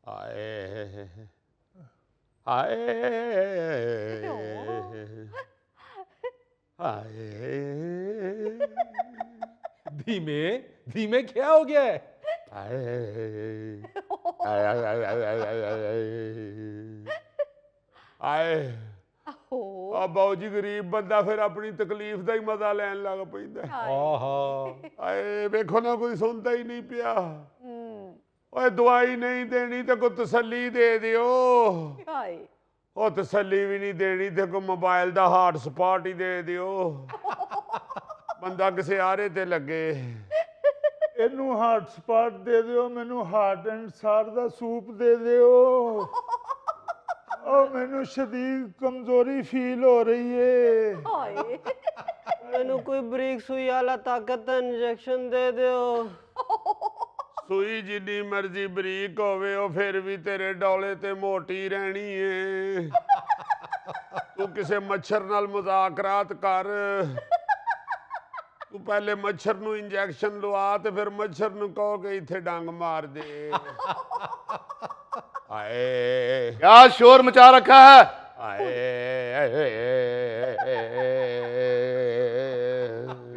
आए आए आए धीमे धीमे क्या हो गया है? आए बाबू जी गरीब बंदा फिर अपनी तकलीफ का ही मजा लैन लग पैंदा। आए वेखो ना कोई सुनता ही नहीं पिया। ओए दवाई नहीं देनी तो कोई तसल्ली दे दियो। ओ तसल्ली भी नहीं देनी तो कोई मोबाइल का हाट स्पॉट ही दे दियो। बंदा किसी आरे ते लगे। इनू हार्ट स्पॉट दे दियो, मैनू हार्ट एंड सार दा सूप दे दियो। और मैनू शदीद कमजोरी फील हो रही है। मैनू कोई बरीक सुई वाला ताकत दा इंजेक्शन दे दियो। सुई जिन्नी मर्जी बरीक होवे ओ फिर भी तेरे डोले ते मोटी रहनी है। तू किसे मच्छर नाल मुज़ाकरात कर। तू पहले मच्छर नू इंजेक्शन लवा ते फिर मच्छर नू कहो कि इत्थे डंग मार दे। आए क्या शोर मचा रखा है? आए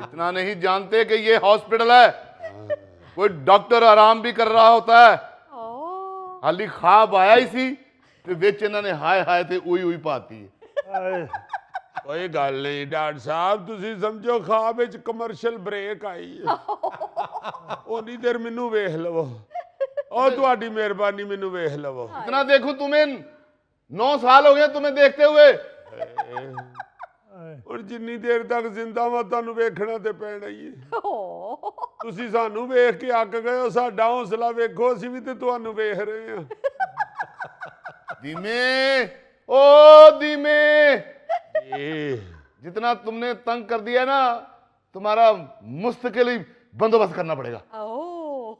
इतना नहीं जानते कि ये हॉस्पिटल है? कोई डॉक्टर आराम भी कर रहा होता है। हाली ख्वाब आया ही सी ते विच इन्होंने हाय हाय ते उई उई पाती है। कोई गल नहीं डॉक्टर साहब, तुसी समझो ख्वाब विच कमर्शियल ब्रेक आई है। ओनी देर मैनू वेख लवो। ओ तुहाडी मेहरबानी मैनू वेख लवो। इतना देखूं तुम्हें 9 साल हो गए तुम्हें देखते हुए। और जिन्नी देर तक जिंदा वा तुहानू वेखना ते पैना ही है। तुसी सानू वेख के अक गए हो, साडा हौसला वेखो, असीं भी ते तुहानू वेख रहे हैं। धीमे ओ धीमे, जी जितना तुमने तंग कर दिया ना, तुम्हारा मुस्तकिल ही बंदोबस्त करना पड़ेगा।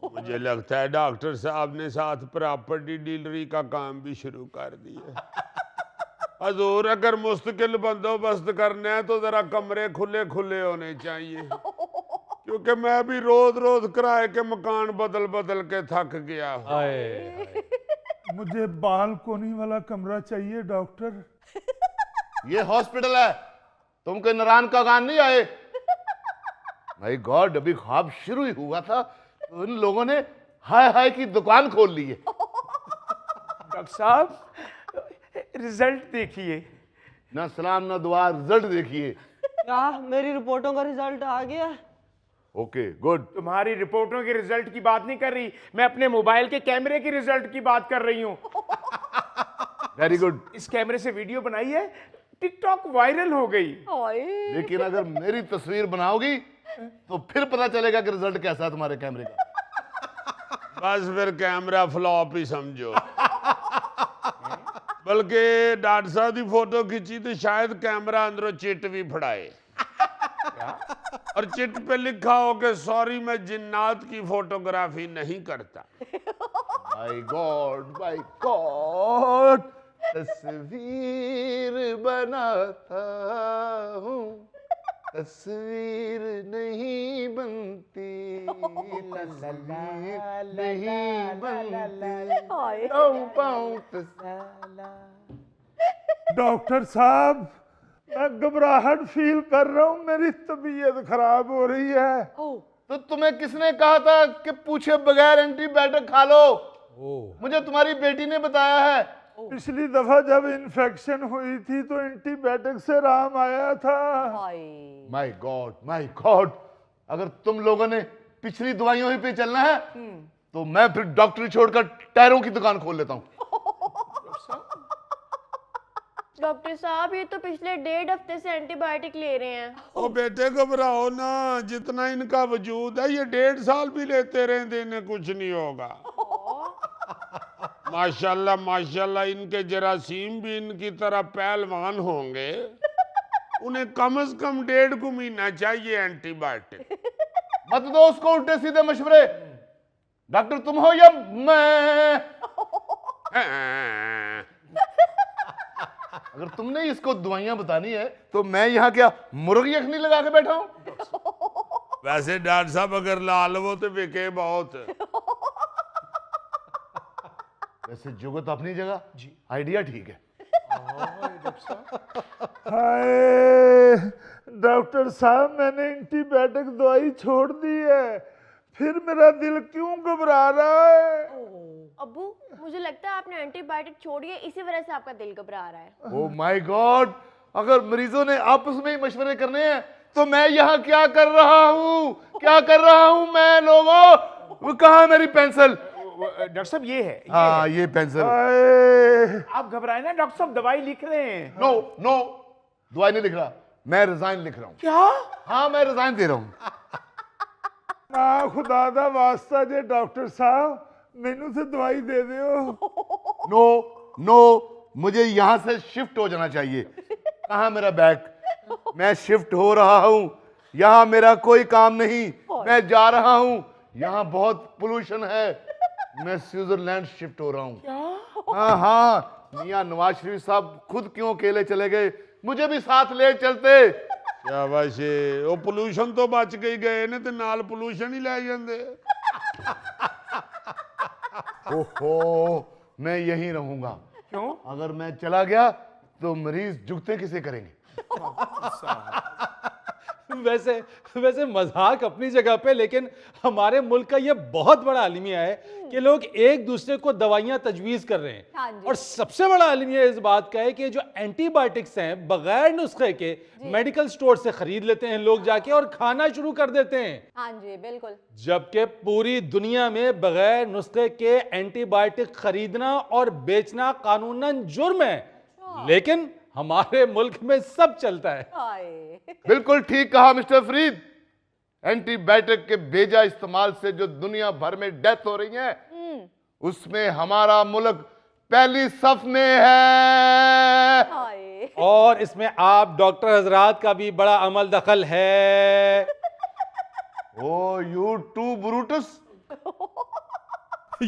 मुझे लगता है डॉक्टर साहब ने साथ प्रॉपर्टी डीलरी का काम भी शुरू कर दिया। हजूर अगर मुस्तकिल बंदोबस्त करना है तो जरा कमरे खुले खुले होने चाहिए, क्योंकि मैं भी रोज रोज किराए के मकान बदल बदल के थक गया। मुझे बालकोनी वाला कमरा चाहिए डॉक्टर। ये हॉस्पिटल है, तुम कोई नारायण का गान नहीं आए। भाई गॉड, अभी ख्वाब शुरू ही हुआ था तो इन लोगों ने हाय हाय की दुकान खोल ली है। डॉक्टर साहब रिजल्ट देखिए। ना सलाम ना दुआ, रिजल्ट देखिए। क्या मेरी रिपोर्टों का रिजल्ट आ गया? Okay good. तुम्हारी रिपोर्टों के रिजल्ट की बात नहीं कर रही, मैं अपने मोबाइल के कैमरे के रिजल्ट की बात कर रही हूँ। Very good. इस कैमरे से वीडियो बनाई है, टिकटॉक वायरल हो गई। लेकिन अगर मेरी तस्वीर बनाओगी तो फिर पता चलेगा कि रिजल्ट कैसा है तुम्हारे कैमरे का। बस फिर कैमरा फ्लॉप ही समझो। बल्कि डॉक्टर साहब की फोटो खींची तो शायद कैमरा अंदरों चिट भी फड़ाए। और चिट पे लिखा हो कि सॉरी मैं जिन्नात की फोटोग्राफी नहीं करता। माय गॉड, तस्वीर बनाता हूँ, तस्वीर नहीं बनती, तस्वीर नहीं बनती। डॉक्टर साहब मैं घबराहट फील कर रहा हूँ, मेरी तबीयत खराब हो रही है। तो तुम्हें किसने कहा था कि पूछे बगैर एंटीबायोटिक खा लो? मुझे तुम्हारी बेटी ने बताया है। पिछली दफा जब इन्फेक्शन हुई थी तो एंटीबायोटिक से आराम आया था। माय गॉड, अगर तुम लोगों ने पिछली दवाइयों ही पे चलना है तो मैं फिर डॉक्टरी छोड़कर टायरों की दुकान खोल लेता हूँ। डॉक्टर साहब ये तो पिछले 1.5 हफ्ते से एंटीबायोटिक ले रहे हैं। ओ बेटे घबराओ ना, जितना इनका वजूद है ये 1.5 साल भी लेते रहेंगे इन्हें कुछ नहीं होगा। माशाल्लाह माशाल्लाह, इनके जरासीम भी इनकी तरह पहलवान होंगे। उन्हें कम से कम 1.5 महीना चाहिए एंटीबायोटिक। मत दो उसको उल्टे सीधे मशवरे। डॉक्टर तुम हो या मैं? अगर तुमने इसको दवाइयां बतानी है तो मैं यहाँ क्या मुर्गी यखनी लगा के बैठा हूं? वैसे डॉक्टर साहब अगर ला लो तो बिके बहुत। वैसे जुगत अपनी जगह जी, आइडिया ठीक है। हाय डॉक्टर साहब, मैंने एंटीबायोटिक दवाई छोड़ दी है, फिर मेरा दिल क्यों घबरा रहा है? अब्बू, मुझे लगता है आपने एंटीबायोटिक छोड़ी है, इसी वजह से आपका दिल घबरा रहा है। ओह माय गॉड, अगर मरीजों ने आपस में ही मशवरे करने हैं तो मैं यहाँ क्या कर रहा हूँ? क्या कर रहा हूँ मैं लोगों? वो कहाँ है मेरी पेंसिल? डॉक्टर साहब ये है, हाँ ये पेंसिल। हाय आप घबराए ना, डॉक्टर साहब दवाई लिख रहे हैं। नो नो, दवाई नहीं लिख रहा, मैं रिजाइन लिख रहा हूँ। क्या? हाँ मैं रिजाइन दे रहा हूँ। ना खुदा दा वास्ता जे डॉक्टर साहब, मैनू से दवाई दे दियो। नो नो, मुझे यहाँ से शिफ्ट हो जाना चाहिए। कहाँ मेरा बैग? मैं शिफ्ट हो रहा हूँ, यहाँ मेरा कोई काम नहीं, मैं जा रहा हूँ, यहाँ बहुत पोल्यूशन है, मैं स्विट्जरलैंड शिफ्ट हो रहा हूँ। हाँ हाँ, मियाँ नवाज शरीफ साहब खुद क्यों अकेले चले गए, मुझे भी साथ ले चलते। शाबाश, वो पोल्यूशन तो बच गई गए ने, ते नाल पोल्यूशन ही ले जांदे। ओहो, मैं यहीं रहूंगा। क्यों? अगर मैं चला गया तो मरीज जुगते किसे करेंगे? वैसे मजाक अपनी जगह पे, लेकिन हमारे मुल्क का ये बहुत बड़ा अलमिया है कि लोग एक दूसरे को दवाइयां तजवीज कर रहे हैं। हाँ जी। और सबसे बड़ा अलमिया इस बात का है कि जो एंटीबायोटिक्स हैं बगैर नुस्खे के मेडिकल स्टोर से खरीद लेते हैं लोग जाके और खाना शुरू कर देते हैं। हाँ जी बिल्कुल। जबकि पूरी दुनिया में बगैर नुस्खे के एंटीबायोटिक खरीदना और बेचना कानूनन जुर्म है, लेकिन हमारे मुल्क में सब चलता है। हाय। बिल्कुल ठीक कहा मिस्टर फरीद। एंटीबायोटिक के बेजा इस्तेमाल से जो दुनिया भर में डेथ हो रही है, उसमें हमारा मुल्क पहली सफ में है। हाय। और इसमें आप डॉक्टर हजरात का भी बड़ा अमल दखल है। ओ यू टू ब्रूटस।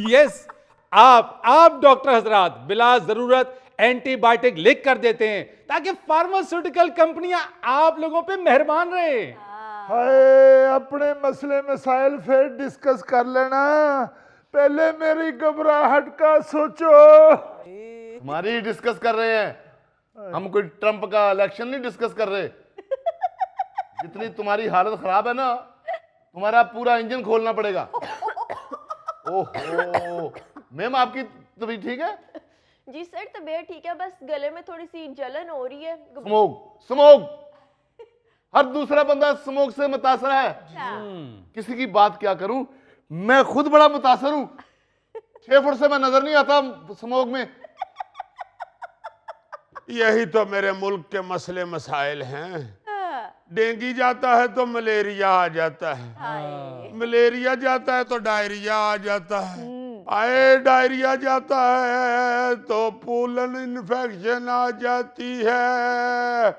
यस, आप डॉक्टर हजरात बिला जरूरत एंटीबायोटिक लिख कर देते हैं ताकि फार्मास्यूटिकल कंपनियां आप लोगों पे मेहरबान रहे। हाय, अपने मसले मसाइल फिर डिस्कस कर लेना, पहले मेरी घबराहट का सोचो। हमारी डिस्कस कर रहे हैं, हम कोई ट्रंप का इलेक्शन नहीं डिस्कस कर रहे। जितनी तुम्हारी हालत खराब है ना, तुम्हारा पूरा इंजन खोलना पड़ेगा। ओहो, मैम आपकी तबीयत ठीक है? जी सर, तबीयत ठीक है, बस गले में थोड़ी सी जलन हो रही है। स्मोक, हर दूसरा बंदा स्मोक से मुतासर है। किसी की बात क्या करूं, मैं खुद बड़ा मुतासर हूं। 6 फुट से मैं नजर नहीं आता स्मोक में। यही तो मेरे मुल्क के मसले मसाइल हैं। डेंगू जाता है तो मलेरिया आ जाता है, मलेरिया जाता है तो डायरिया आ जाता है, आए डायरिया जाता है तो पोलन इन्फेक्शन आ जाती है,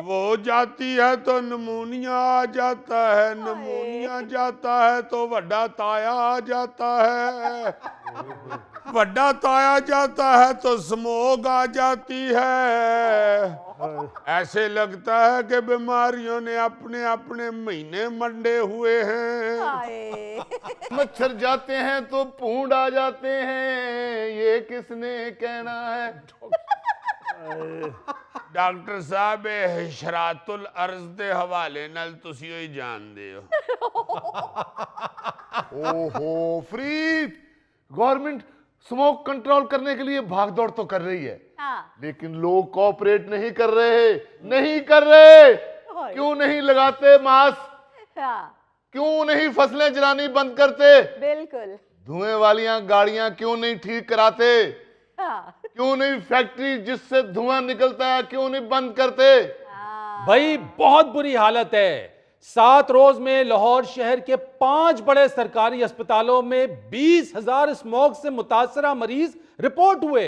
वो जाती है तो नमूनिया आ जाता है, नमूनिया जाता है तो वड्डा ताया आ जाता है, वड्डा ताया जाता है तो स्मोक आ जाती है। ऐसे लगता है कि बीमारियों ने अपने अपने महीने मंडे हुए हैं। मच्छर जाते हैं तो पूंड आ जाते हैं, ये किसने कहना है? डॉक्टर साहब हिशरातुल अर्ज दे हवाले नाल तुसी ही जानदे हो। ओहो फरीद, गवर्नमेंट स्मोक कंट्रोल करने के लिए भागदौड़ तो कर रही है, लेकिन लोग कोऑपरेट नहीं कर रहे। क्यों नहीं लगाते मास्क? क्यों नहीं फसलें जलानी बंद करते? बिल्कुल। धुएं वालियां गाड़ियां क्यों नहीं ठीक कराते? क्यों नहीं फैक्ट्री जिससे धुआं निकलता है क्यों नहीं बंद करते? भाई बहुत बुरी हालत है। 7 रोज में लाहौर शहर के 5 बड़े सरकारी अस्पतालों में 20,000 स्मोक से मुतासरा मरीज रिपोर्ट हुए,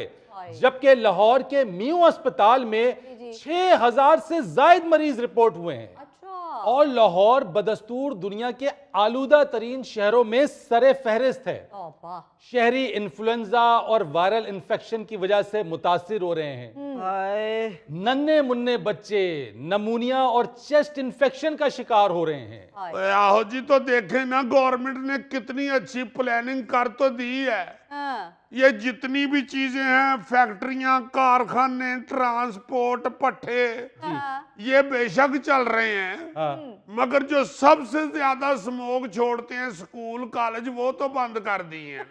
जबकि लाहौर के मियो अस्पताल में 6,000 से ज्यादा मरीज रिपोर्ट हुए हैं। और लाहौर बदस्तूर दुनिया के आलूदा तरीन शहरों में सरे फहरिस्त है। शहरी इन्फ्लुएंजा और वायरल इन्फेक्शन की वजह से मुतासिर हो रहे हैं। नन्हे मुन्ने बच्चे नमूनिया और चेस्ट इन्फेक्शन का शिकार हो रहे हैं। आहो जी, तो देखें ना, गवर्नमेंट ने कितनी अच्छी प्लानिंग कर तो दी है, ये जितनी भी चीजें हैं, फैक्ट्रियां, कारखाने, ट्रांसपोर्ट, पट्टे, ये बेशक चल रहे हैं, मगर जो सबसे ज्यादा स्मोक छोड़ते हैं स्कूल कॉलेज, वो तो बंद कर दिए हैं।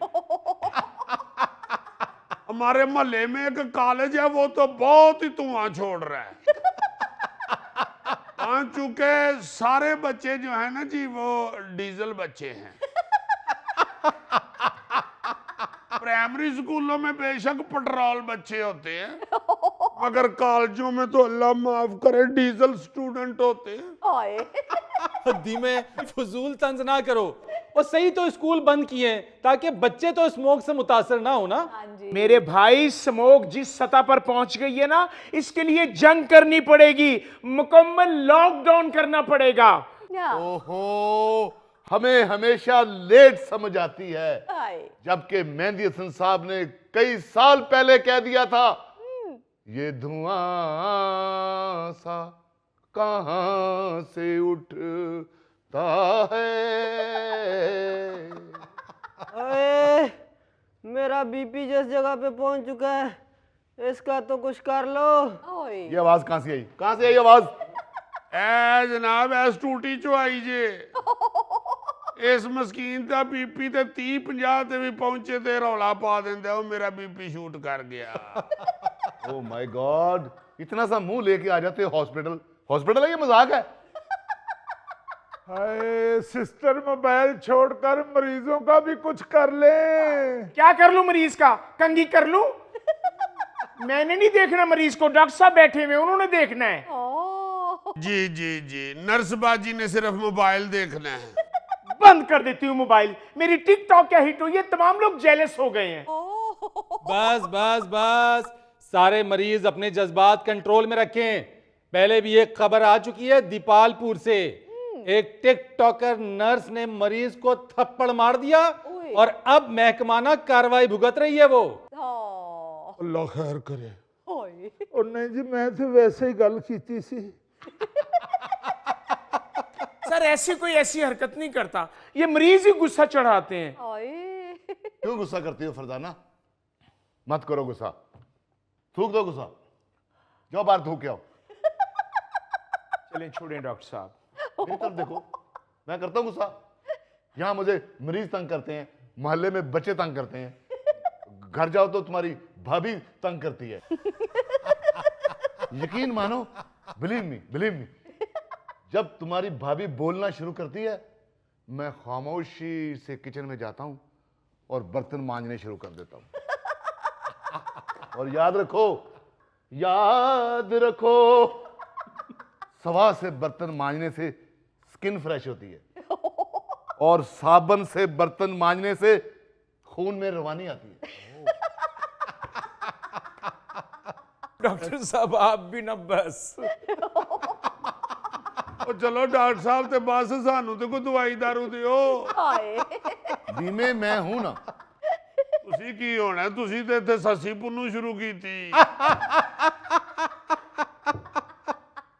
हमारे मोहल्ले में एक कॉलेज है, वो तो बहुत ही धुआं छोड़ रहा है। हाँ, चूंकि सारे बच्चे जो है ना जी, वो डीजल बच्चे हैं। प्राइमरी स्कूलों में बेशक पेट्रोल बच्चे होते हैं, मगर कॉलेजों में तो अल्लाह माफ करे डीजल स्टूडेंट होते हैं। धीमे फजूल तंज ना करो, और सही तो स्कूल बंद किए हैं ताकि बच्चे तो स्मोक से मुतासर ना हो ना। मेरे भाई, स्मोक जिस सतह पर पहुंच गई है ना, इसके लिए जंग करनी पड़ेगी, मुकम्मल लॉकडाउन करना पड़ेगा। ओहो, हमें हमेशा लेट समझ आती है, जबकि मेहंदी हसन साहब ने कई साल पहले कह दिया था, ये धुआं सा कहां से उठता है। अरे मेरा बीपी जिस जगह पे पहुंच चुका है, इसका तो कुछ कर लो। ये आवाज कहां से आई? कहां से आई आवाज? ए जनाब, एस टूटी चो आई जे। इस मस्कीन का बीपी ते 30-50 ते भी पहुंचे ते रौला पा देंदा, वो मेरा बीपी शूट कर गया। ओ माय गॉड, इतना सा मुंह लेके आ जाते हो हॉस्पिटल। हॉस्पिटल है, ये मजाक है? हाय सिस्टर, मोबाइल छोड़कर मरीजों का भी कुछ कर ले। क्या कर लूं मरीज का? कंघी कर लूं? मैंने नहीं देखना मरीज को, डॉक्टर साहब बैठे हुए, उन्होंने देखना है। जी जी जी, नर्स बाजी ने सिर्फ मोबाइल देखना है। बंद कर देती हूँ मोबाइल, मेरी टिकटॉक क्या हिट हुई है, तमाम लोग जेलस हो गए हैं। बस बस बस, सारे मरीज अपने जज्बात कंट्रोल में रखें। पहले भी एक खबर आ चुकी है दीपालपुर से, एक टिकटॉकर नर्स ने मरीज को थप्पड़ मार दिया और अब महकमाना कार्रवाई भुगत रही है वो। अल्लाह खैर करे। और नहीं जी, मैं तो वैसे ही गल कीती सी। सर ऐसी कोई ऐसी हरकत नहीं करता, ये मरीज ही गुस्सा चढ़ाते हैं। क्यों गुस्सा करती हो फरजाना? मत करो गुस्सा, थूक दो गुस्सा, जाओ बाहर थूक के आओ। चलें छोड़ें डॉक्टर साहब। मेरी तरफ देखो, मैं करता हूं गुस्सा? यहां मुझे मरीज तंग करते हैं, मोहल्ले में बच्चे तंग करते हैं, घर जाओ तो तुम्हारी भाभी तंग करती है। यकीन मानो, बिलीव मी, जब तुम्हारी भाभी बोलना शुरू करती है, मैं खामोशी से किचन में जाता हूं और बर्तन मांजने शुरू कर देता हूं। और याद रखो, सवा से बर्तन मांजने से स्किन फ्रेश होती है, और साबुन से बर्तन मांजने से खून में रवानी आती है। डॉक्टर साहब आप भी ना बस। चलो डॉक्टर साहब ते बस, सानू ते कोई दवाई दारू दियो। धीमे मैं हूं ना। ਤੁਸੀਂ ਕੀ ਹੋਣਾ, ਤੁਸੀਂ ਤੇ ਇੱਥੇ ਸੱਸੀ ਪੁੰਨੂ ਸ਼ੁਰੂ ਕੀਤੀ।